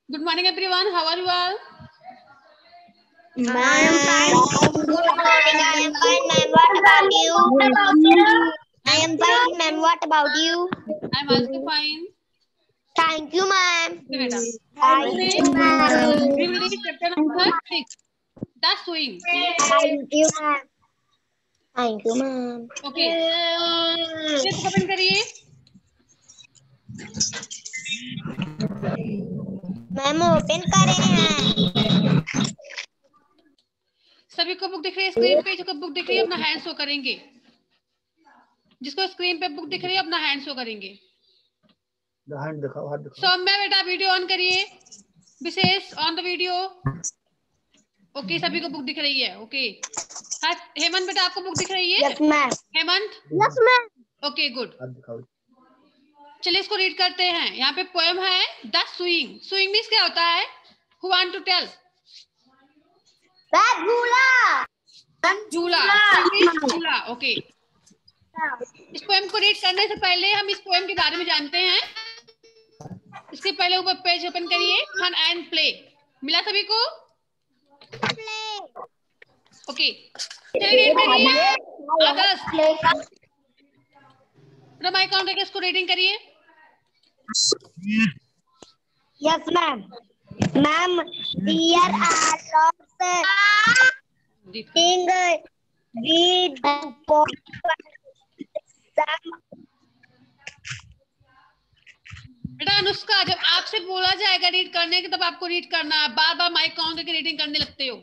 Good morning, everyone. How are you all? I am fine. Good morning. I am fine, ma'am. What about you? I am fine, ma'am. What about you? I'm also fine. Thank you, ma'am. Okay, beta. Thank Today you, ma'am. we will read chapter number 6. The swing. Thank you, ma'am. Thank you, ma'am. Okay. Page open करिए. Ma'am open करे हैं. सभी को book दिख रही है screen पे? जिसको बुक दिख रही है अपना हैंड शो करेंगे. जिसको स्क्रीन पे बुक दिख रही है अपना हैंड शो करेंगे. हैंड दिखाओ, हाथ दिखाओ. सौम्या बेटा वीडियो ऑन करिए. विशेष ऑन द वीडियो. ओके, सभी को बुक दिख रही है. ओके. हेमंत बेटा आपको बुक दिख रही है? Yes ma'am. Hemant. Yes ma'am. Okay good. हाथ दिखाओ. चलिए इसको रीड करते हैं. यहाँ पे पोएम है द स्विंग. स्विंग मीन्स क्या होता है? Who want to tell? झूला. झूला. झूला. ओके. इस पोएम को रीड करने से पहले हम इस पोएम के बारे में जानते हैं. इसके पहले ऊपर पेज ओपन करिए. फन एंड प्ले मिला सभी को? ओके. चलिए रीड करिए. आदर्श माइक ऑन करके इसको रीडिंग करिए. Yes ma'am. Ma'am here are lots thing read बेटा अनुष्का, जब आपसे बोला जाएगा रीड करने के तब आपको रीड करना है. बार बार माइक ऑन करके रीडिंग करने लगते हो.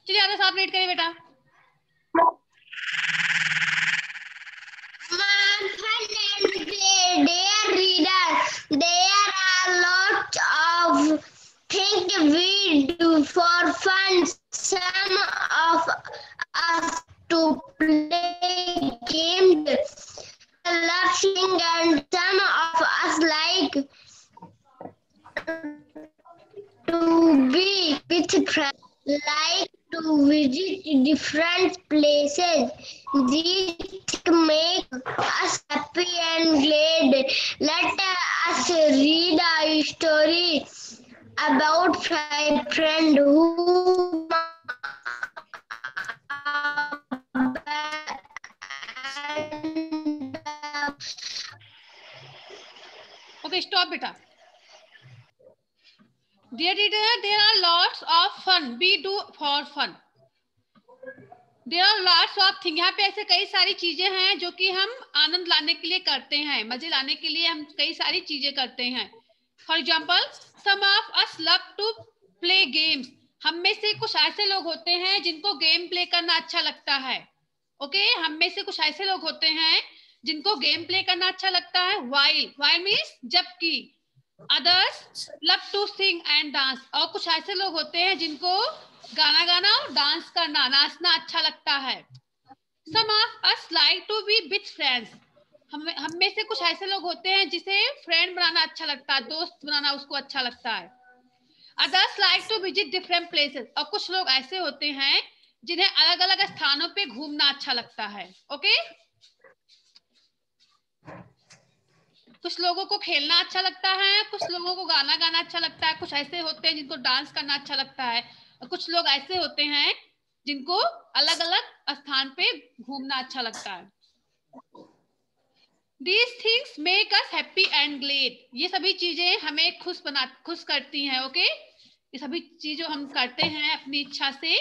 चलिए आदर्श आप रीड करिए बेटा. Dear reader, there are lots of things we do for fun. Some of us to play games, laughing, and some of us like to be with friends, like to visit different places. These make us happy and glad. Let us read a story about five friends who Okay, stop बेटा. Dear reader, there are lots of fun we do for fun. There are lots of things. यहाँ पे ऐसे कई सारी चीजें हैं जो कि हम आनंद लाने के लिए करते हैं. मजे लाने के लिए हम कई सारी चीजें करते हैं. For example, some of us love to play games. हम में से कुछ ऐसे लोग होते हैं जिनको गेम प्ले करना अच्छा लगता है. ओके, हम में से कुछ ऐसे लोग होते हैं जिनको गेम प्ले करना अच्छा लगता है. while मीन्स जबकि. Others love to sing and dance. और कुछ ऐसे लोग होते हैं जिनको गाना गाना और डांस करना, नाचना अच्छा लगता है. Some of us like to be with friends. हम में से कुछ ऐसे लोग होते हैं जिसे फ्रेंड बनाना अच्छा लगता है, दोस्त बनाना उसको अच्छा लगता है. Others like to visit different places. और कुछ लोग ऐसे होते हैं जिन्हें अलग अलग स्थानों पे घूमना अच्छा लगता है. ओके. कुछ लोगों को खेलना अच्छा लगता है, कुछ लोगों को गाना गाना अच्छा लगता है, कुछ ऐसे होते हैं जिनको डांस करना अच्छा लगता है, और कुछ लोग ऐसे होते हैं जिनको अलग अलग स्थान पे घूमना अच्छा लगता है. These things make us happy and glad. ये सभी चीजें हमें खुश करती हैं. ओके. ये सभी चीजें हम करते हैं अपनी इच्छा से,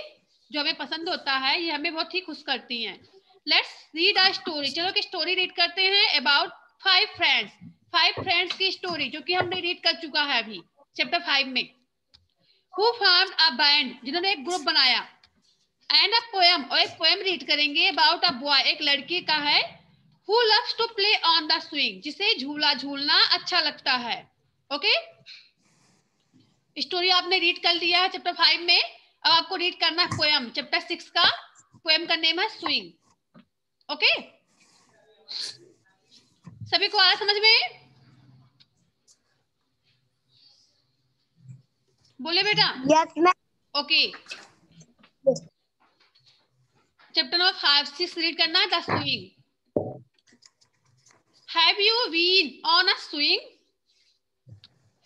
जो हमें पसंद होता है, ये हमें बहुत ही खुश करती हैं. Let's read a story. चलो कि स्टोरी रीड करते हैं अबाउट 5 फ्रेंड्स. 5 फ्रेंड्स की स्टोरी जो कि हमने रीड कर चुका है अभी चैप्टर 5 में. Who formed a band. जिन्होंने एक ग्रुप बनाया. And a poem. और एक पोएम रीड करेंगे अबाउट अ बॉय. एक लड़की का है. Who loves to play on the swing. जिसे झूला झूलना अच्छा लगता है. ओके. स्टोरी आपने रीड कर लिया है चैप्टर 5 में. अब आपको रीड करना है पोएम चैप्टर 6 का. पोएम का नेम है स्विंग. ओके. सभी को आया समझ में? बोले बेटा. Yes ma'am. Okay. Chapter number 5 6 read करना है the swing. Have you been on a swing?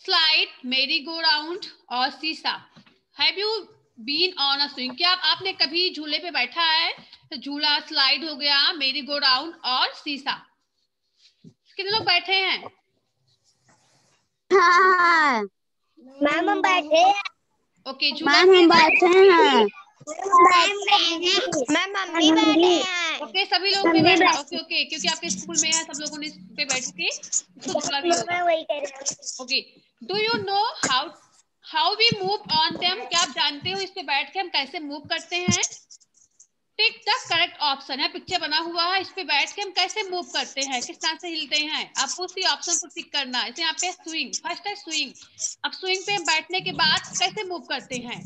Slide, merry go round और seesaw. Have you been on a swing? क्या आपने कभी झूले पे बैठा है? तो झूला, स्लाइड हो गया, मेरी गो राउंड और सीसा। कितने लोग बैठे हैं? हाँ मैम हम बैठे हैं। ओके, झूला हम बैठे हैं। मैम हम भी बैठे हैं। ओके, सभी लोग पे बैठा। ओके ओके, क्योंकि आपके स्कूल में है, सब लोगों ने इस पे बैठ के इसको झूला भी होगा। Okay, do you know how we move on them? क्या आप जानते हो इस पे बैठ के हम कैसे मूव करते हैं? टिक द करेक्ट ऑप्शन है, पिक्चर बना हुआ है, इस पे बैठ के हम कैसे मूव करते हैं, किस तरह से हिलते हैं, आपको उसी ऑप्शन को टिक करना है। यहाँ पे स्विंग, फर्स्ट है स्विंग। अब स्विंग पे बैठने के बाद कैसे मूव करते हैं?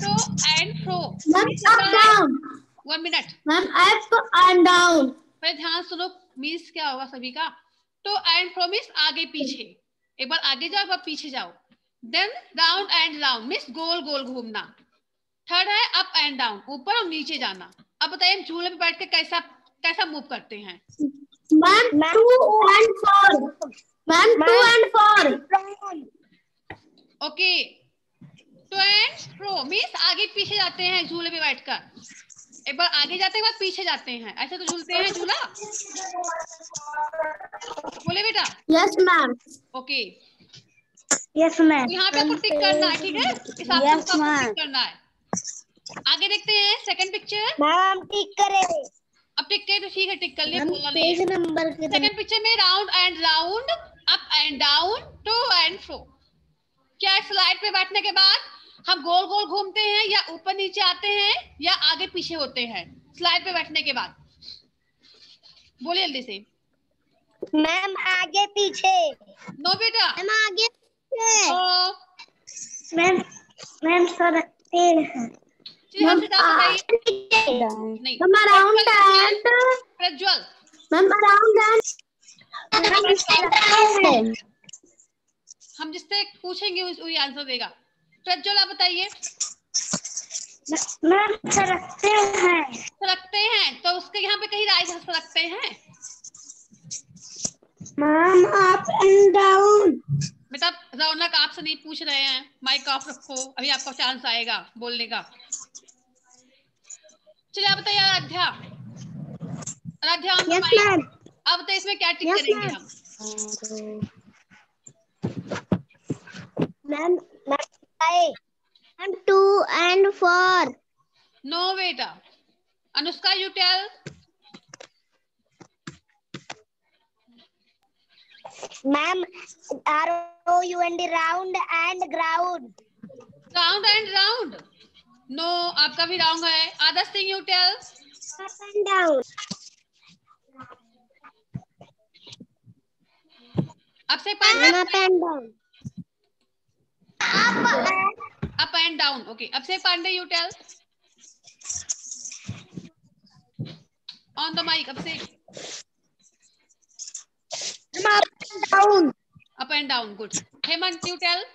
To and fro. One minute ma'am, up and down. पहले ध्यान सुनो, मीन्स क्या होगा सभी का। टू एंड फ्रो मीन्स आगे पीछे, एक बार आगे जाओ, एक बार पीछे जाओ। Then round and round means गोल गोल घूमना। थर्ड है अप एंड डाउन, ऊपर और नीचे जाना। अब बताइए झूले पे बैठ के कैसा कैसा मूव करते हैं? Ma'am 2 and 4। Ma'am 2 and 4। Okay, to and fro means आगे पीछे जाते हैं झूले पे बैठकर। एक बार आगे जाते हैं, एक बार पीछे जाते हैं, ऐसे तो झूलते हैं झूला। बोले बेटा। Yes ma'am. Okay, yes ma'am. यहाँ पे आपको टिक करना है, ठीक है? इस ऑप्शन को आपको टिक करना है। आगे देखते हैं सेकंड पिक्चर। मैम टिक करे। अब टिक करे तो ठीक है, टिक कर लिए, बोलना नहीं है। नंबर सेकंड पिक्चर में round and round, up and down, to and fro. क्या स्लाइड पे बैठने के बाद हम गोल गोल घूमते हैं, या ऊपर नीचे आते हैं, या आगे पीछे होते हैं स्लाइड पे बैठने के बाद? बोलिए जल्दी से। मैम आगे पीछे। नो बेटा। मैम आगे पीछे। तो मैम सरकते हैं। चलिए हमसे बताइए। नहीं, प्रज्वल। मैम अराउंड एंड हम जिससे पूछेंगे वही आंसर देगा। प्रज्वल आप बताइए। मैम सरकते हैं। सरकते हैं, तो उसके यहाँ पे कहीं राइट सरकते हैं। Ma'am up and down. बेटा रौनक आपसे नहीं पूछ रहे हैं, माइक ऑफ रखो, अभी आपका चांस आएगा बोलने का। चलिए आप बताइए आराध्या। आराध्या आप बताइए इसमें क्या टिक करेंगे हम? Ma'am 2 and 4। नो बेटा। Anushka you tell. Ma'am ROUND round and ground. Round and round. No, आपका भी रॉन्ग है। Adarsh Singh you tell. Up and down. आपसे up and down. Up and down. Okay, Abhishek Pandey you tell on the mic. Abhishek. Down. Up and down, good. Hemant you tell.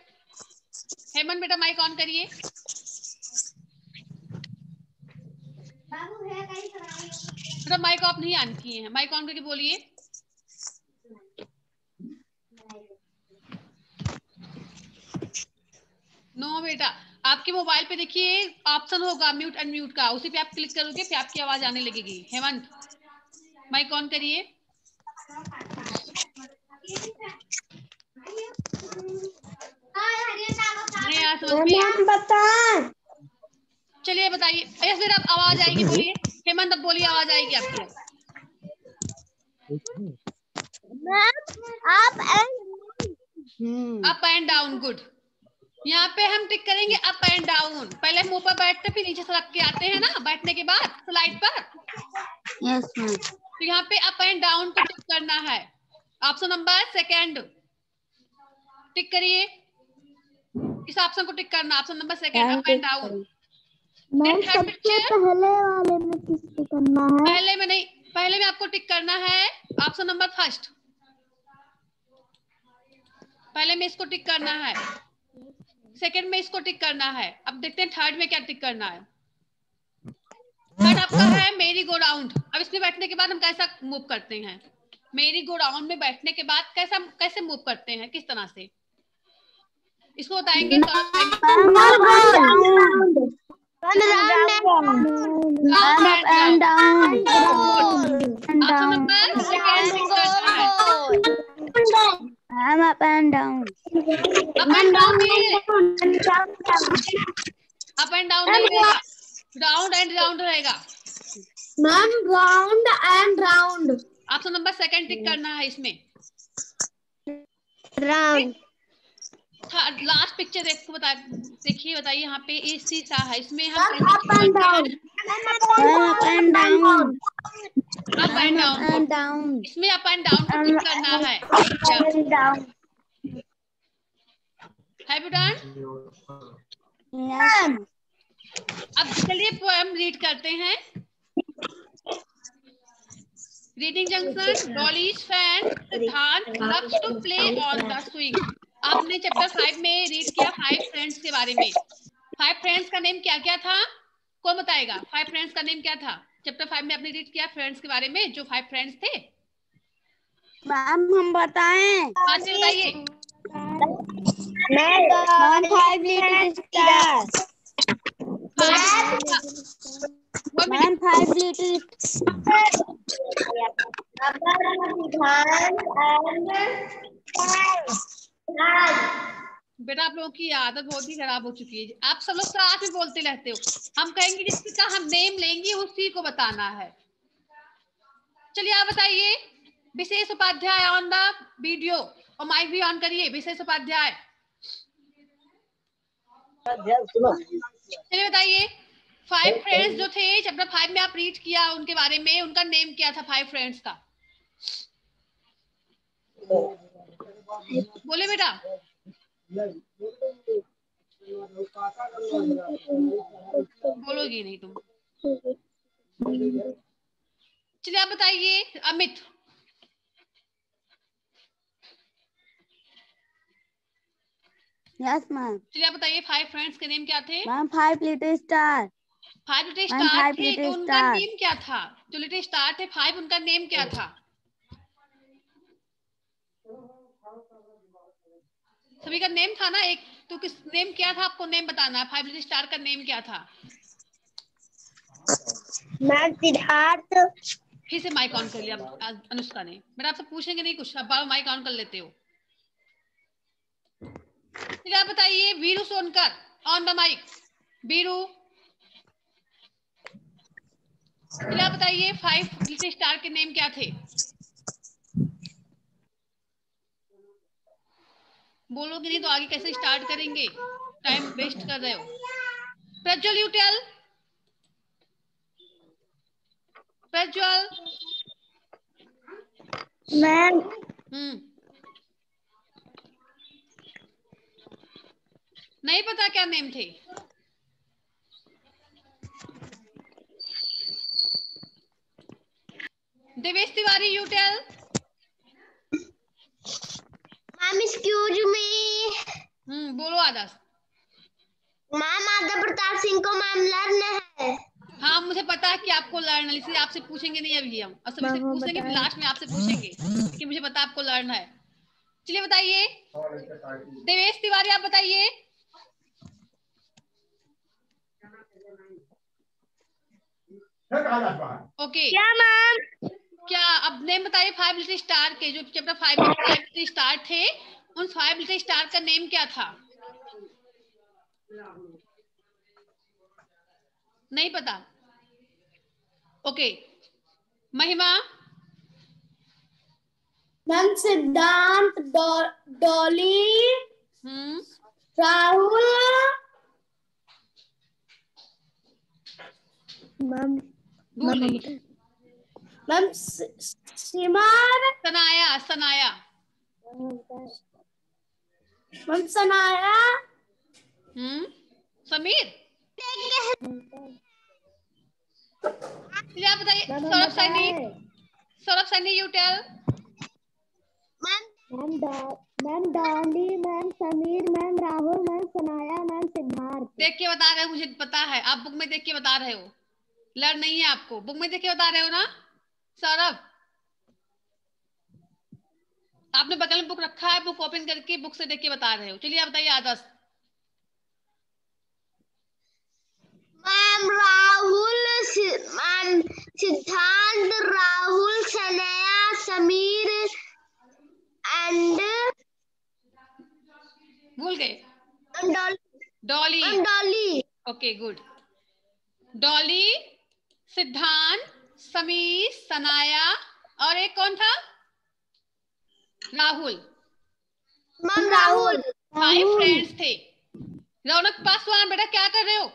Hemant बेटा mic on करिए। बेटा mic off नहीं on किए हैं, माइक ऑन करके बोलिए। No बेटा, आपके मोबाइल पे देखिए ऑप्शन होगा म्यूट अनम्यूट का, उसी पे आप क्लिक करोगे फिर आपकी आवाज आने लगेगी। हेमंत माइक ऑन करिए। चलिए बताइए। यस फिर अब आवाज आएगी, बोलिए। हेमंत अब बोलिए, आवाज आएगी आपकी अब। Up and down, good. यहाँ पे हम टिक करेंगे अप एंड डाउन। पहले हम ऊपर बैठते फिर नीचे सरक के आते हैं ना बैठने के बाद स्लाइड पर। Yes ma'am. तो यहाँ पे अप एंड डाउन को टिक करना है। ऑप्शन नंबर सेकंड टिक करिए। इस ऑप्शन को टिक करना, option number second, up and down. Third picture पहले वाले में किस पे करना है? पहले में नहीं, पहले में आपको टिक करना है ऑप्शन नंबर फर्स्ट। पहले में इसको टिक करना है, सेकंड में इसको टिक करना है। अब देखते हैं थर्ड में क्या टिक करना है। थर्ड आपका है मेरी गो राउंड। अब इसमें बैठने के बाद हम कैसा मूव करते हैं? मेरी गो राउंड में बैठने के बाद कैसे मूव करते हैं, किस तरह से? इसको बताएंगे Up and down. Up and down नहीं रहेगा, राउंड एंड राउंड रहेगा। Ma'am round and round. Option number second tick करना है इसमें। राउंड। लास्ट पिक्चर देखिए बताइए यहाँ पे इसी सा है, इसमें हम up and down. Up and down. Up and down, इसमें अप एंड डाउन को टिक करना है। Have you done? अब चलिए पोएम रीड करते हैं। रीडिंग जंक्शन, डॉलीज फैन, सिद्धांत loves to play on the swing। आपने चैप्टर 5 में रीड किया 5 फ्रेंड्स के बारे में। 5 फ्रेंड्स का नेम क्या क्या था, कौन बताएगा? 5 फ्रेंड्स का नेम क्या था? चैप्टर 5 में आपने रीड किया फ्रेंड्स के बारे में, जो 5 फ्रेंड्स थे। मैम हम बताएं? बताइए। Ma'am 5 little star. Ma'am 5 little बेटा आप लोगों की आदत बहुत ही खराब हो चुकी है, आप सब लोग साथ में बोलते रहते हो। हम कहेंगे जिसका हम नेम लेंगे उसी को बताना है। चलिए आप बताइए। विशेष उपाध्याय ऑन द वीडियो, और माइक भी ऑन करिए। विशेष उपाध्याय, चलिए बताइए। 5 फ्रेंड्स जो थे चैप्टर 5 में आप रीड किया उनके बारे में, उनका नेम क्या था 5 फ्रेंड्स का? बोले बेटा। बोलोगी नहीं तुम। चलिए आप बताइए। अमित। Yes ma'am. चलिए आप बताइए 5 फ्रेंड्स के नेम क्या थे? Ma'am 5 little star. 5 little star थे, तो उनका नेम क्या था? जो लिटिल स्टार थे 5, उनका नेम क्या था? सभी का नेम था ना एक, तो किस नेम क्या था? आपको नेम बताना है। 5 लिटिल स्टार का नेम क्या था? मैम सिद्धार्थ। फिर से माइक ऑन कर लिया अनुष्का ने। बेटा आपसे पूछेंगे नहीं कुछ, अब माइक ऑन कर लेते हो। फिर आप बताइए। Veeru Sonkar on the mic. Veeru, फिर आप बताइए 5 लिटिल स्टार के नेम क्या थे? बोलोगे नहीं तो आगे कैसे स्टार्ट करेंगे? टाइम वेस्ट कर रहे हो। Prajwal, you tell. Prajwal. Ma'am नहीं पता क्या नेम थे? Devesh Tiwari, you tell. Ma'am excuse me. बोलो आदर्श। मैम आदर प्रताप सिंह को मैम लर्न है। हाँ मुझे पता है कि आपको लर्न है, इसलिए आपसे पूछेंगे नहीं अभी हम, और सभी से पूछेंगे फिर लास्ट में आपसे पूछेंगे कि मुझे पता आपको लर्न है। चलिए बताइए। देवेश तिवारी आप बताइए। ओके क्या मैम? क्या अब नेम बताइए 5 लिटिल स्टार के, जो चैप्टर 5 में 5 लिटिल स्टार थे, उन 5 लिटिल स्टार का नेम क्या था? नहीं पता? ओके महिमा। मैम सिद्धांत, डॉली, राहुल। मैम भूल गई। मैम सिमर। सनाया। सनाया। मैम सनाया। समीर। आप बताइए। Saurabh Saini. Saurabh Saini, you tell. Ma'am Dolly, ma'am Sameer, ma'am Rahul, ma'am Sanaya, ma'am Siddharth. देख के बता रहे हो, मुझे पता है आप बुक में देख के बता रहे हो, लर्न नहीं है आपको। बुक में देख के बता रहे हो ना सौरभ? आपने बगल में बुक रखा है, बुक ओपन करके बुक से देख के बता रहे हो। चलिए आप बताइए आदर्श। मैम राहुल सिद्धांत, राहुल, सनया, समीर एंड भूल गए? डॉली। डॉली। Okay good. डॉली, सिद्धांत, समीर, सनाया और एक कौन था? राहुल। मैम राहुल। 5 फ्रेंड्स थे। रौनक पासवान बेटा क्या कर रहे हो?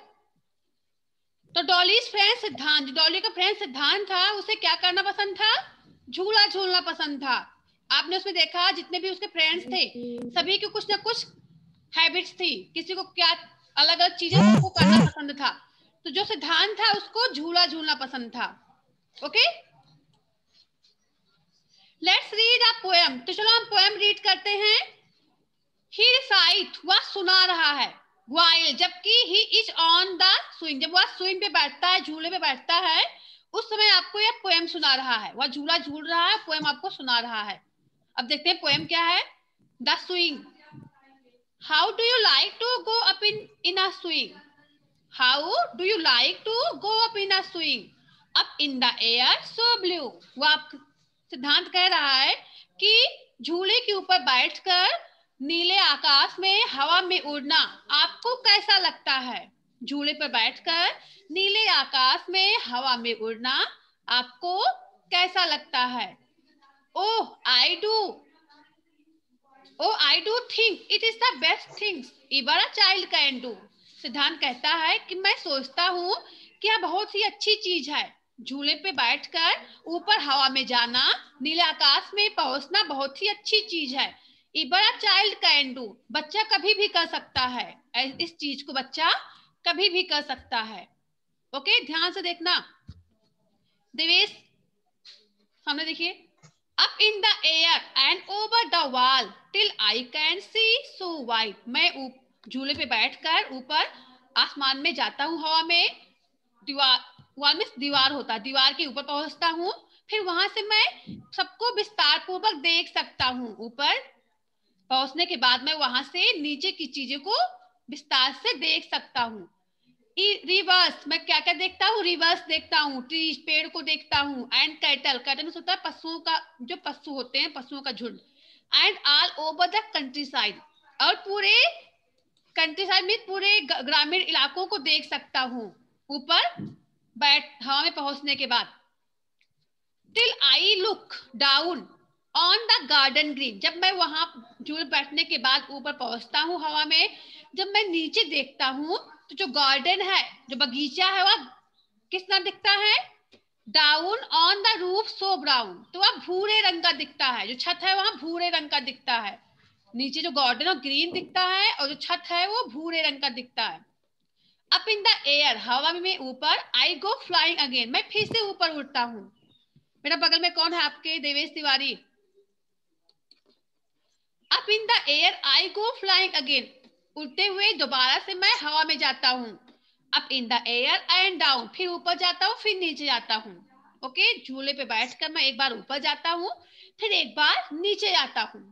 तो डॉली फ्रेंड सिद्धांत, डॉली का फ्रेंड सिद्धांत था, उसे क्या करना पसंद था? झूला झूलना पसंद था। आपने उसमें देखा जितने भी उसके फ्रेंड्स थे सभी की कुछ ना कुछ हैबिट्स थी, किसी को क्या अलग अलग चीजें सबको करना पसंद था। तो जो सिद्धांत था उसको झूला झूलना पसंद था। Okay, let's read a poem. तो चलो हम पोएम रीड करते हैं। ही रिसाइट, वह सुना रहा है। while, जबकि he is on the swing, जब वह स्विंग पे बैठता है, झूले पे बैठता है, उस समय आपको यह पोएम सुना रहा है। वह झूला झूल रहा है, पोएम आपको सुना रहा है। अब देखते हैं पोएम क्या है। The swing. How do you like to go up in a swing? How do you like to go up in a swing? Up in the air so blue. वह सिद्धांत कह रहा है कि झूले के ऊपर बैठकर नीले आकाश में हवा में उड़ना आपको कैसा लगता है? झूले पर बैठकर नीले आकाश में हवा में उड़ना आपको कैसा लगता है? Oh I do, oh I do think it is the best things even a child can do. Siddhant कहता है कि मैं सोचता हूँ कि यह बहुत ही अच्छी चीज है। झूले पे बैठकर ऊपर हवा में जाना, नीले आकाश में पहुंचना बहुत ही अच्छी चीज है। Even a child can do, बच्चा कभी भी कर सकता है। इस चीज को बच्चा कभी भी कर सकता है। ओके, ध्यान से देखना। देवेश सामने देखिए। Up in the air and over the wall till I can see so white. मैं झूले पे बैठकर ऊपर आसमान में जाता हूँ, हवा में, दीवार, वॉल में दीवार होता है, दीवार के ऊपर पहुंचता हूँ, फिर वहां से मैं सबको विस्तार पूर्वक देख सकता हूँ। ऊपर पहुंचने के बाद मैं वहां से नीचे की चीजों को विस्तार से देख सकता हूँ। रिवर्स, मैं क्या क्या देखता हूँ? रिवर्स देखता हूँ, ट्रीज, पेड़ को देखता हूँ, एंड कैटल, कैटल में होता है पशुओं का, जो पशु होते हैं पशुओं का झुंड, and all over the country side, और पूरे कंट्री साइड में पूरे ग्रामीण इलाकों को देख सकता हूँ ऊपर बैठ हवा में पहुंचने के बाद। Till I look down on the garden green, जब मैं वहां झूल बैठने के बाद ऊपर पहुंचता हूँ हवा में, जब मैं नीचे देखता हूँ तो जो गार्डन है, जो बगीचा है, वह किस तरह दिखता है? Down on the roof so brown, तो वह भूरे रंग का दिखता है। जो छत है वहां भूरे रंग का दिखता है। नीचे जो गार्डन है ग्रीन दिखता है और जो छत है वो भूरे रंग का दिखता है। अप इन द एयर, हवा में ऊपर, आई गो फ्लाइंग अगेन, मैं फिर से ऊपर उड़ता हूँ। मेरा बगल में कौन है आपके? Devesh Tiwari. Up in the air I go flying again, उड़ते हुए दोबारा से मैं हवा में जाता हूँ। Up in the air and down, फिर ऊपर जाता हूँ, फिर नीचे जाता हूँ। ओके, झूले पे बैठकर मैं एक बार ऊपर जाता हूँ, फिर एक बार नीचे जाता हूँ।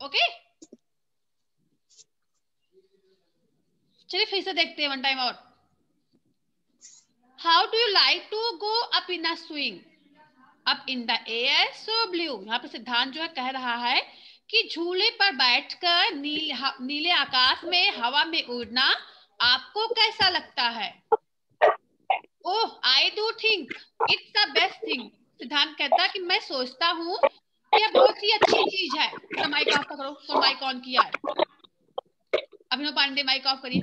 ओके, चलिए फिर से देखते हैं वन टाइम और। How do you like to go up in a swing? Up in the air so blue. यहाँ पे सिद्धांत जो है कह रहा है कि झूले पर बैठकर नीले आकाश में हवा में उड़ना आपको कैसा लगता है? Oh I do think it's the best thing. Siddhant कहता है कि मैं सोचता हूँ कि यह बहुत ही अच्छी चीज है। तो माइक ऑफ करो, तो माइक ऑन किया है। अभिनव पांडे माइक ऑफ करिए।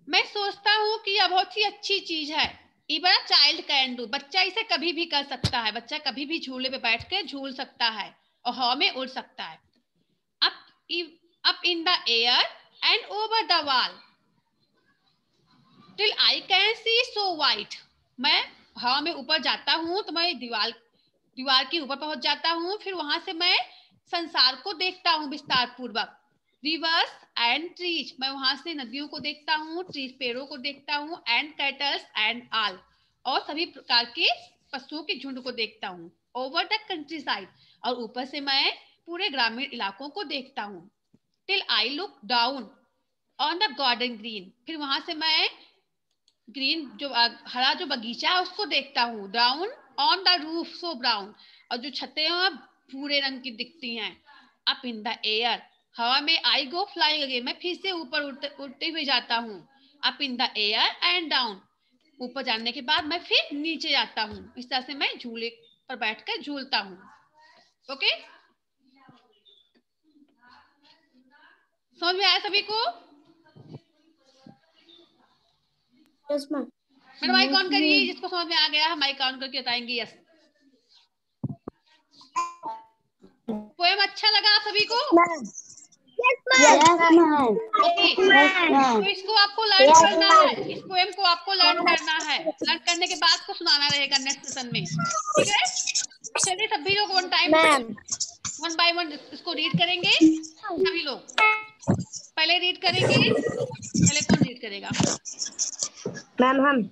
मैं सोचता हूँ कि यह बहुत ही अच्छी चीज है। इवन चाइल्ड कैन डू, बच्चा इसे कभी भी कर सकता है। बच्चा कभी भी झूले पे बैठ के झूल सकता है और हवा में उड़ सकता है। Up in the air and over the wall till I can see so white. मैं हवा में ऊपर जाता हूँ तो मैं दीवार के ऊपर पहुंच जाता हूँ, फिर वहां से मैं संसार को देखता हूँ विस्तार पूर्वक। रिवर्स एंड ट्रीज, मैं वहां से नदियों को देखता हूँ, ट्रीज पेड़ों को देखता हूँ, एंड कैटल्स एंड ऑल, और सभी प्रकार के पशुओं के झुंड को देखता हूँ। ओवर द कंट्री साइड, और ऊपर से मैं पूरे ग्रामीण इलाकों को देखता हूँ। Till I look down on the garden green, फिर वहां से मैं ग्रीन जो हरा जो बगीचा है उसको देखता हूँ। Down on the roof so brown, और जो छतें हैं भूरे रंग की दिखती हैं। अप इन द एयर, हवा में आई गो फ्लाइंग अगेन, मैं फिर से ऊपर उड़ते हुए जाता हूँ। Up in the air and down, ऊपर जाने के बाद मैं फिर नीचे जाता हूँ। इस तरह से मैं झूले पर बैठकर झूलता हूँ। ओके, समझ में आया सभी को? मेरा माइक ऑन करिए, जिसको समझ में आ गया माइक ऑन करके बताएंगे यस। पोएम अच्छा लगा सभी को? तो इसको आपको लर्न करना है, इस पोएम को आपको लर्न करना है। लर्न करने के बाद को सुनाना रहेगा नेक्स्ट सेशन में, ठीक है? चलिए सभी लोग one time one by one इसको रीड करेंगे। सभी लोग पहले रीड करेंगे। पहले कौन रीड करेगा? मैम हम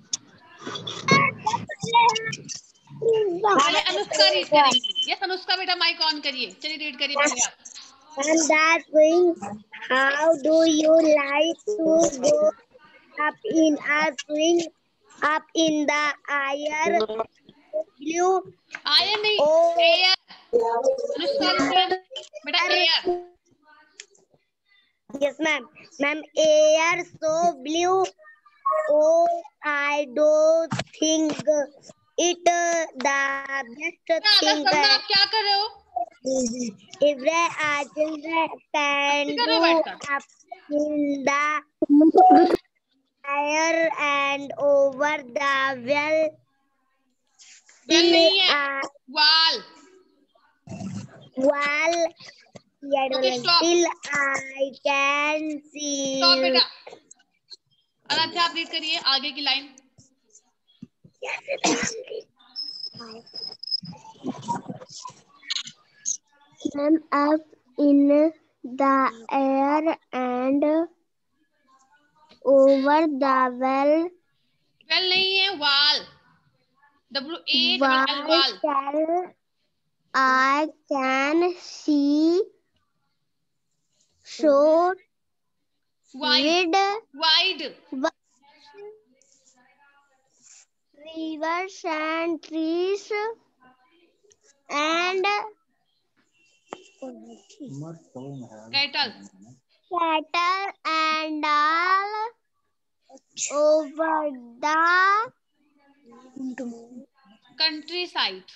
पहले अनुष्का रीड करेंगी। यस अनुष्का बेटा माइक ऑन करिए, चलिए रीड करिए पहले आप। And that swing, how do you like to go up in a swing, up in the air? Blue. आयर नहीं, Oh. एयर। अनुष्का बेटा air. Yes, ma'am. Ma'am, air so blue. Oh, I don't think it the best thing. आप क्या कर रहे हो? If I can do up in the air and over the well. Well नहीं है, वाल। Wall. Okay, stop. Till I can see. Stop बेटा। अनाध्या आप रीड करिए आगे की line. I'm up in the air and over the well. Well नहीं है, वाल। WALL वाल। I can see so wide wide. rivers and trees and cattle and all over the countryside.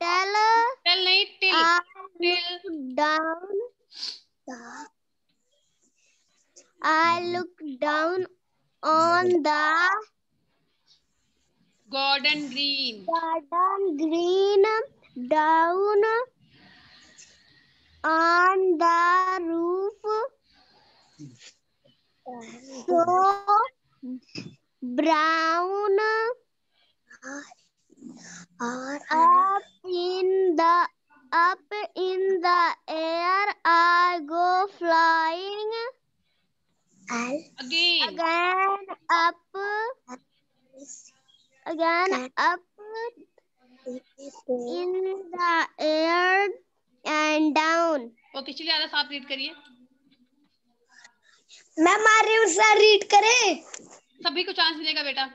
Tell नहीं, till I look down on the garden green. Down on the roof. So brown. Up in the air I go flying. Again up in the air and down. Okay चलिए आधा साफ read करिए। मैं मारे उसका read करे, सभी को चांस मिलेगा बेटा।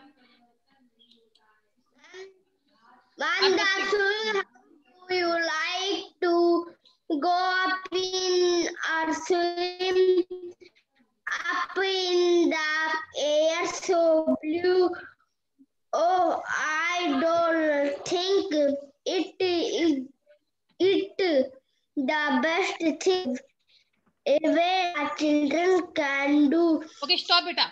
Do you like to go up in or swim up in the air so blue? Oh, I don't think it the best thing a children can do. Okay stop बेटा,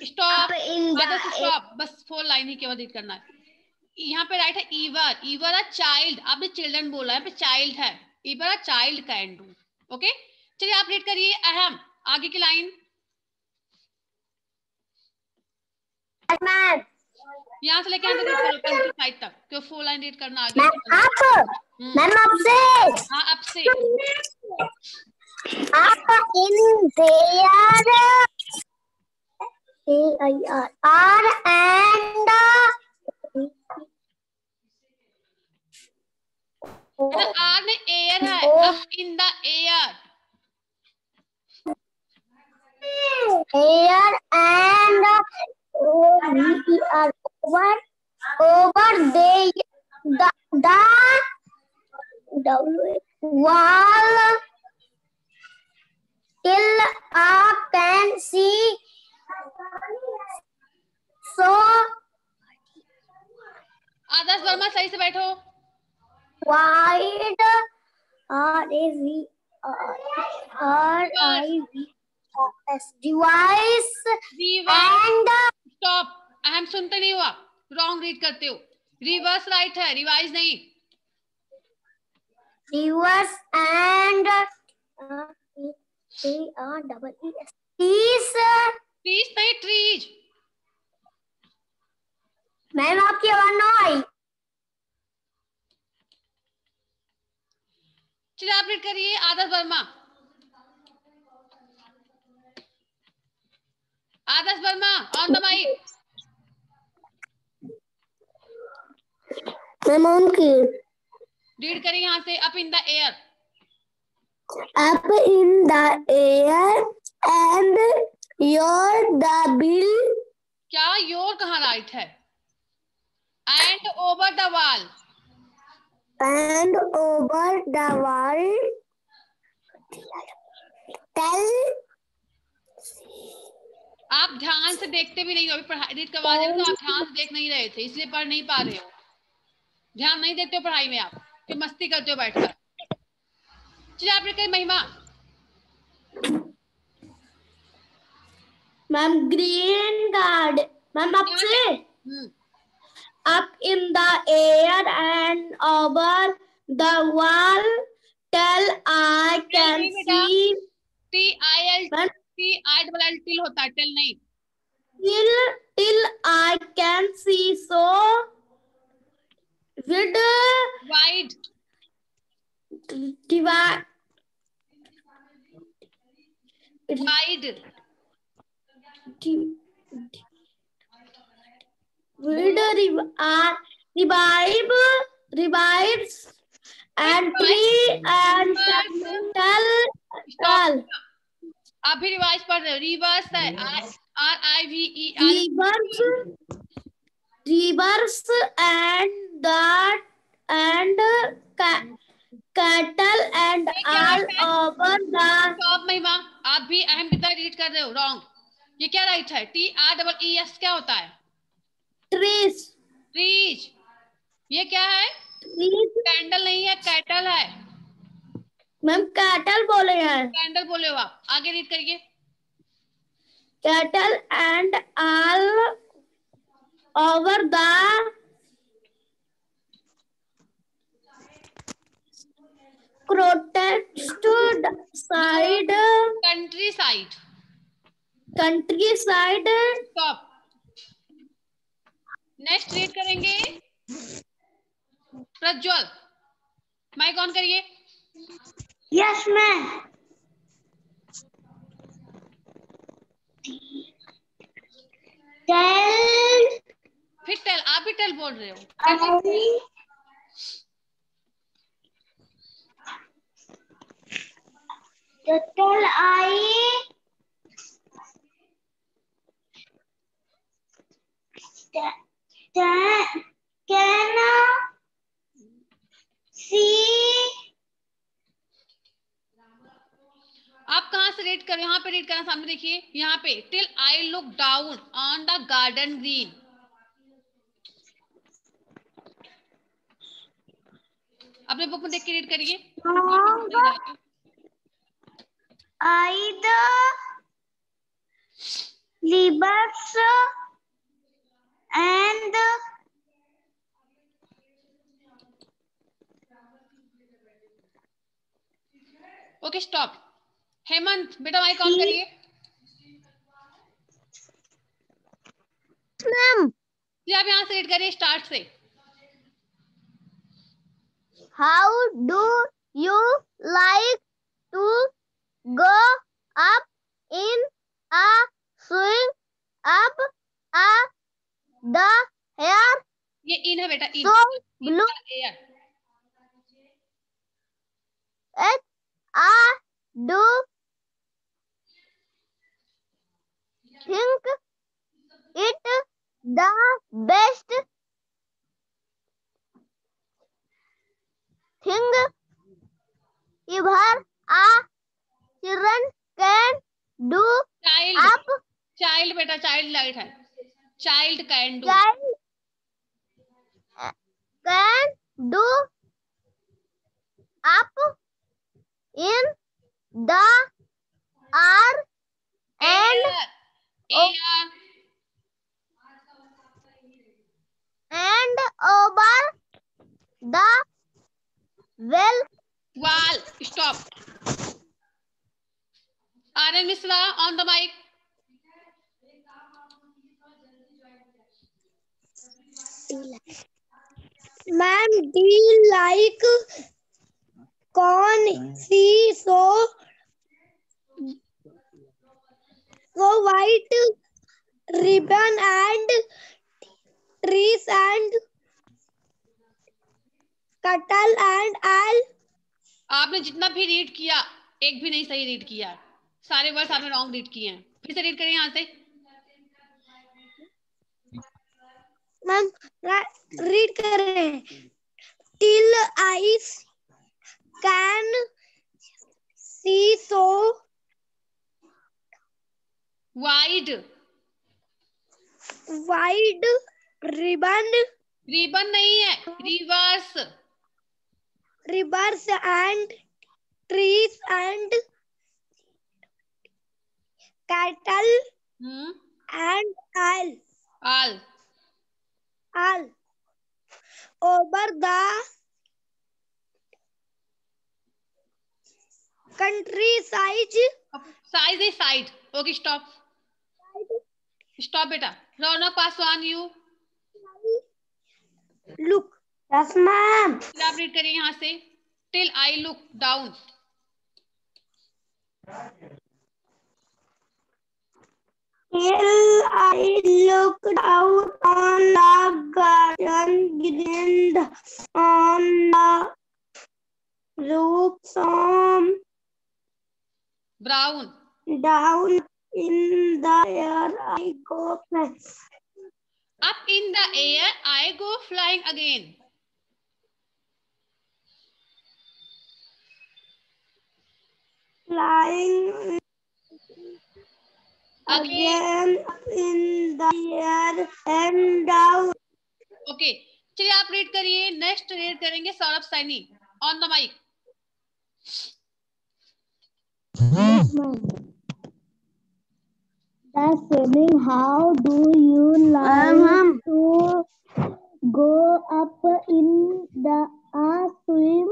stop in stop, बस 4 line ही केवल read करना है। यहाँ पे right है ईवर, ईवर a child, आपने children बोला है, यहाँ पे चाइल्ड है, ever a child can do. Okay चलिए आप रीड करिए अहम आगे की लाइन। यहाँ से लेके यहाँ साइड तक क्यों 4 लाइन रीड करना आगे। मैम आपसे, हाँ आपसे। आप in there AIR. R and R ने एयर है, up in the air. Air and OVER. Over the wall till I can see. So Adarsh Verma सही से बैठो. wide RIVS device and stop. अहम सुनते नहीं हो आप, रॉन्ग रीड करते हो. रिवर्स राइट है, रिवाइज नहीं. reverse and trees. ट्रीज नहीं, ट्रीज. मैम आपकी आवाज ना आई. चलिए आप रीड करिए. Adarsh Verma. Adarsh Verma on the mic. Ma'am on की. रीड करिए यहाँ से. Up in the air. Up in the air and your the bill. क्या योर कहाँ राइट है? And over the wall. And over the wall tell. आप ध्यान से देखते भी नहीं हो. अभी पढ़ाई रीड करवा रहे हो तो आप ध्यान से देख नहीं रहे थे, इसलिए पढ़ नहीं पा रहे हो. ध्यान नहीं देते हो पढ़ाई में, आप कि मस्ती करते हो बैठकर. चलिए आप रीड करिए. महिमा. Ma'am green card. मैम आपसे up in the air and over the wall till I can see. TIL till होता है, टिल नहीं. Till I can see. So with wide. divide wide. revives and tree and tell. आप भी revise पढ़ रहे हो. Reverse है, RIVER. Reverse and that and cattle and all over the. Stop महिमा. आप भी अहम की तरह रीड कर रहे हो. रॉन्ग. ये क्या राइट है? TREES क्या होता है? trees. ट्रीज. ये क्या है? कैंडल नहीं है, कैटल है. मैम कैटल बोले हैं. कैंडल बोले हो आप. आगे रीड करिए. Cattle and all over the protected side. countryside. Stop. Next read करेंगे. प्रज्वल माइक ऑन करिए. Yes ma'am. टेल. फिर टेल. आप भी टेल बोल रहे हो. Tell I can see. आप कहाँ से रीड कर? यहाँ पे रीड करना. सामने देखिए यहाँ पे. Till I look down on the garden green. अपने बुक में देख के रीड करिए. I the libers and okay stop. Hemant बेटा माइक ऑन करिए. मैम जी आप यहाँ से रीड करिए स्टार्ट से. how do you like to go up in a swing up the air. ये इन है बेटा, इन So blue. Air. Do think it the best thing ever a children can do. Child, child बेटा, child light है, child can do. Child can do up in the air and over the wall. Stop. Aryan Misra on the mic. Ma'am, do you like corn, see so white ribbon and trees and cattle and all? आपने जितना भी read किया एक भी नहीं सही read किया, सारे वर्ड्स आपने रॉन्ग रीड किए हैं। फिर से रीड करें यहाँ से। मैम रीड कर रहे हैं। Till eyes can see so wide ribbon नहीं है, rivers and trees and cattle and all over the countryside. Size is side. Okay, stop. Stop बेटा। Raunak Paswan you look. Yes ma'am. आप रीड करिए यहाँ से। Till I look down. Till I look down on the garden grind on the roof some brown down in the air I go flying. Up in the air I go flying again. Flying again up in the air and down. Okay, चलिए आप read करिए। Next read करेंगे Saurabh Saini on the mic. That's saying, how do you like to go up in the swim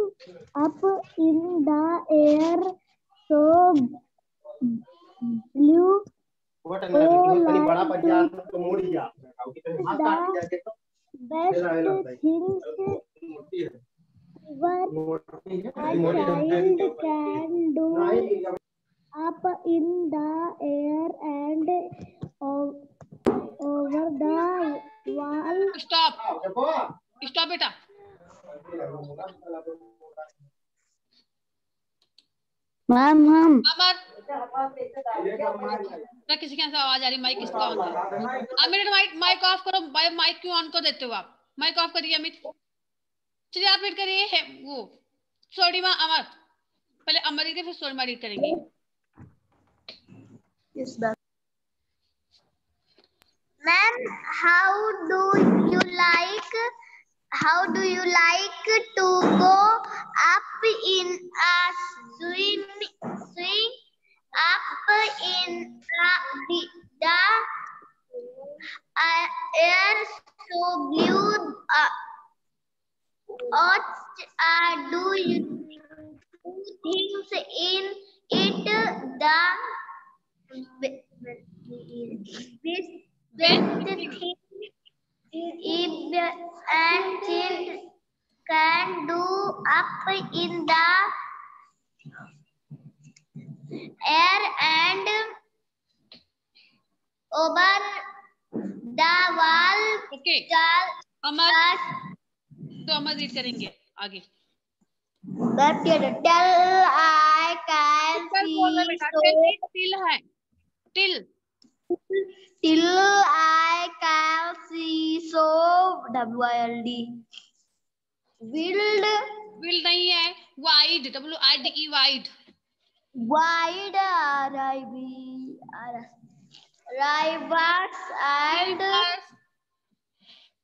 up in the air so blue? What Oh, like the best things what a child can do up in the air and over the wall. Stop. Stop बेटा। Ma'am अमर क्या किसी के यहाँ से आवाज आ रही? Mic किसका on है? अमित माइक ऑफ करो। माइक क्यों ऑन कर देते हो आप? माइक ऑफ करिए अमित। चलिए आप रीड करिए वो सोडिमा अमर। पहले अमर रीड फिर सोडिमा रीड करेंगे। Yes, ma'am, how do you like to go up in a swing up in the air so blue? What do you things in it the best thing and child can do up in the air and over the wall. Okay Amar, तो Amar read करेंगे आगे। Till I can see so. Till है, till Till I can see so. WILD. Wild. Will नहीं है, wide, WIDE wide. Wide.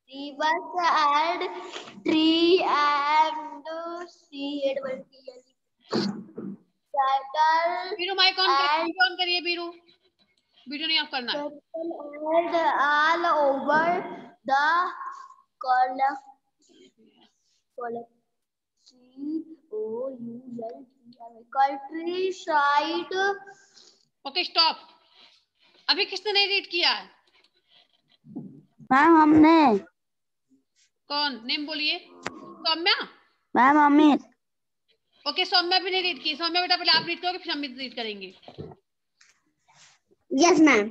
Rivers and tree and sea. Biru mic on करिए, Biru video नहीं of करना है। And all over the countryside. Okay stop. अभी किसने नहीं रीड किया है? मैम हमने। कौन? नेम बोलिए। सौम्या मैम अमित। ओके सौम्या भी नहीं रीड की। सौम्या बेटा पहले आप रीड करोगे फिर अमित रीड करेंगे। Yes ma'am.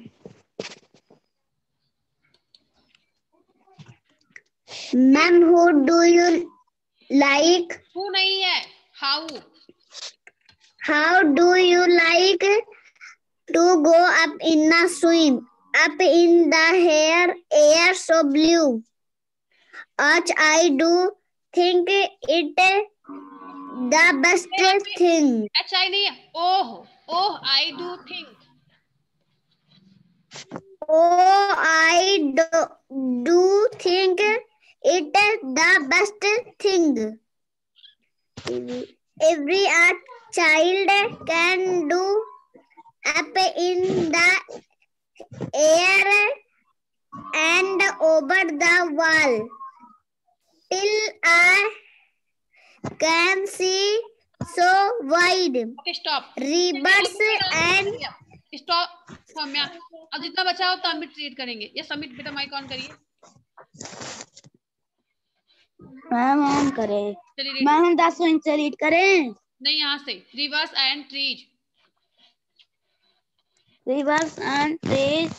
Ma'am who do you like? Who नहीं है, how. How do you like to go up in a swim? Up in the air so blue. As I do think it the best thing. अच्छा नहीं है, oh I do think. Oh, I do think it the best thing. Every child can do up in the air and over the wall. Till I can see so wide. Okay stop. Rivers and stop Saumya. अब जितना बचा हो तो Amit read करेंगे। ये समित बेटा mic on करिए। Ma'am on करें। चलिए मैम हम 10 इंच से रीड करें। नहीं, यहाँ से reverse and trees. Rivers and trees,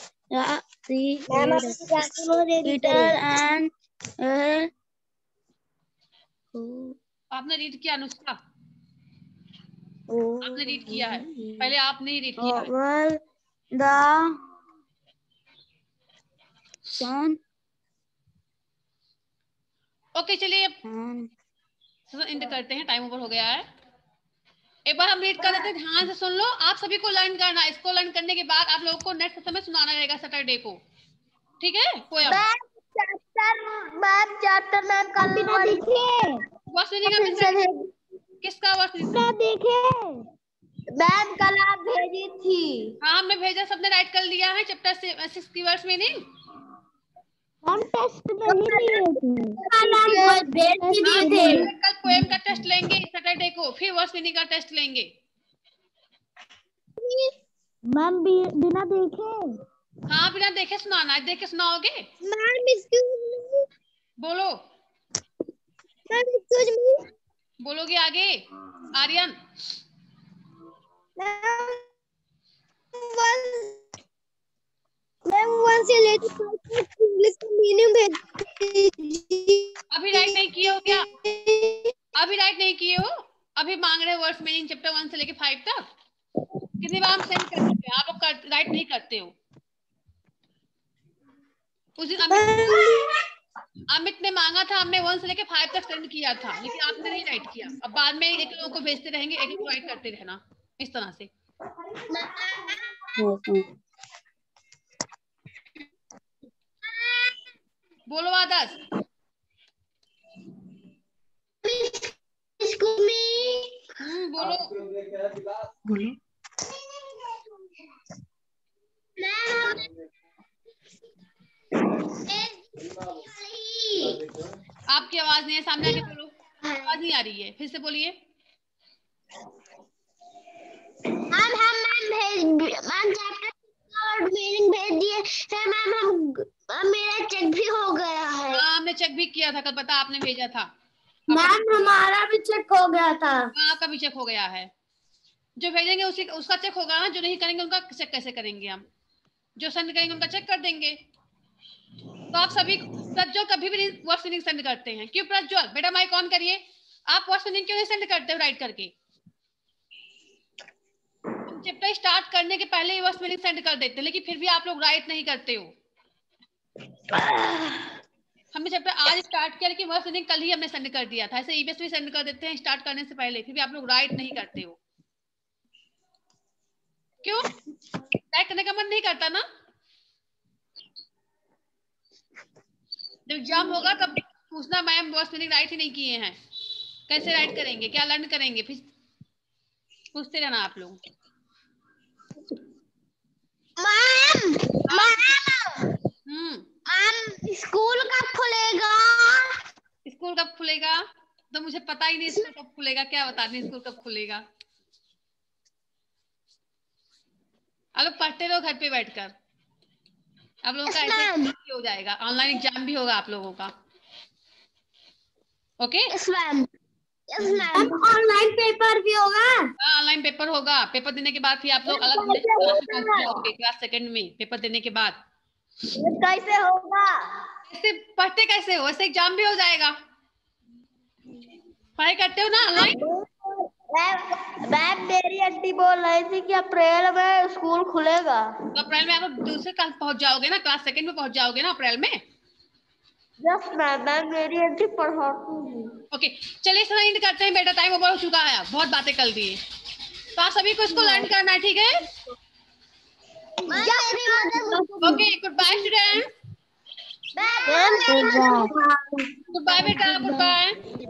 and आपने रीड किया अनुष्का? आपने रीड किया है, पहले आपने ही रीड किया है। the sun. ओके चलिए इंड करते हैं, टाइम ओवर हो गया है। एक बार हम रीड कर देते हैं, ध्यान से सुन लो। आप सभी को लर्न करना है। इसको लर्न करने के बाद आप लोगों को नेक्स्ट समय सुनाना रहेगा सैटरडे को, ठीक है? पोएम चैप्टर मैम कल देखिए। वर्ष का किसका वर्ष देखे मैम कल आप भेजी थी। हाँ हमने भेजा, सबने राइट कर लिया है चैप्टर 6 की वर्ष में। नहीं हम टेस्ट नहीं लिए थे। कल पोएम का टेस्ट लेंगे सैटरडे को, फिर वर्ष मीनिंग का टेस्ट लेंगे। मैम बिना देखे? हाँ बिना देखे सुनाना है। देख के सुनाओगे? मैम बोलो, बोलोगे आगे? आर्यन मैम से इंग्लिश का मीनिंग अभी राइट नहीं किए हो क्या? अभी राइट नहीं किए हो? अभी मांग रहे वर्ड्स मीनिंग चैप्टर 1 से लेके 5 तक। कितनी बार हम सेंड कर चुके हैं, आप लोग राइट नहीं करते हो। उस दिन अमित ने मांगा था, हमने 1 से लेके 5 तक सेंड किया था, लेकिन आपने नहीं राइट किया। अब बाद में एक लोगों को भेजते रहेंगे, एक लोग राइट करते रहना इस तरह से। बोलो आदर्श। बोलो बोलो। आपकी आवाज नहीं है, सामने आके बोलो। आवाज नहीं आ रही है, फिर से बोलिए। मीनिंग भेज दिए मैम। हम मेरा चेक भी हो गया है। हाँ हमने चेक भी किया था, कल पता आपने भेजा था। मैम हमारा भी चेक हो गया था। हाँ आपका भी चेक हो गया है। जो भेजेंगे उसका चेक होगा ना, जो नहीं करेंगे उनका चेक कैसे करेंगे हम? जो सेंड करेंगे उनका चेक कर देंगे। तो आप सभी प्रज्वल कभी भी वॉइस मीनिंग सेंड करते हैं, क्यों प्रज्वल? बेटा माइक ऑन करिए। आप वॉइस मीनिंग क्यों नहीं सेंड करते हो राइट करके? हम चैप्टर स्टार्ट करने के पहले ही वॉइस मीनिंग सेंड कर देते हैं, लेकिन फिर भी आप लोग राइट नहीं करते हो। हमने चैप्टर आज स्टार्ट किया, लेकिन वॉइस मीनिंग कल ही हमने सेंड कर दिया था। ऐसे ईबीएस भी सेंड कर देते हैं स्टार्ट करने से पहले, फिर भी आप लोग राइट नहीं करते हो। क्यों? राइट करने का मन नहीं करता ना? जब एग्जाम होगा तब पूछना मैम वॉइस मीनिंग राइट ही नहीं किए हैं, कैसे राइट करेंगे, क्या लर्न करेंगे, फिर पूछते रहना आप लोग। मैम स्कूल कब खुलेगा? स्कूल कब खुलेगा? तो मुझे पता ही नहीं स्कूल कब खुलेगा, क्या बता दें स्कूल कब खुलेगा। आप लोग पढ़ते रहो घर पे बैठकर, आप लोगों का ऐसे हो जाएगा, ऑनलाइन एग्जाम भी होगा आप लोगों का। ओके ऑनलाइन पेपर भी होगा? हाँ ऑनलाइन पेपर होगा। पेपर देने के बाद फिर आप लोग अलग क्लास में पहुंच जाओगे, क्लास सेकंड में पेपर देने के बाद। कैसे होगा? ऐसे पढ़ते कैसे हो, ऐसे एग्जाम भी हो जाएगा। पढ़ाई करते हो ना ऑनलाइन? मैम मेरी आंटी बोल रही थी कि अप्रैल में स्कूल खुलेगा। तो अप्रैल में आप लोग दूसरे क्लास पहुंच जाओगे ना, क्लास सेकंड में पहुंच जाओगे ना अप्रैल में। यस मैम मेरी आंटी पढ़ाती है। ओके चलिए सर एंड करते हैं बेटा, टाइम ओवर हो चुका है, बहुत बातें कर दी। तो आप सभी को इसको लर्न करना है, ठीक है? Okay good bye students. Good bye बेटा, गुड बाय।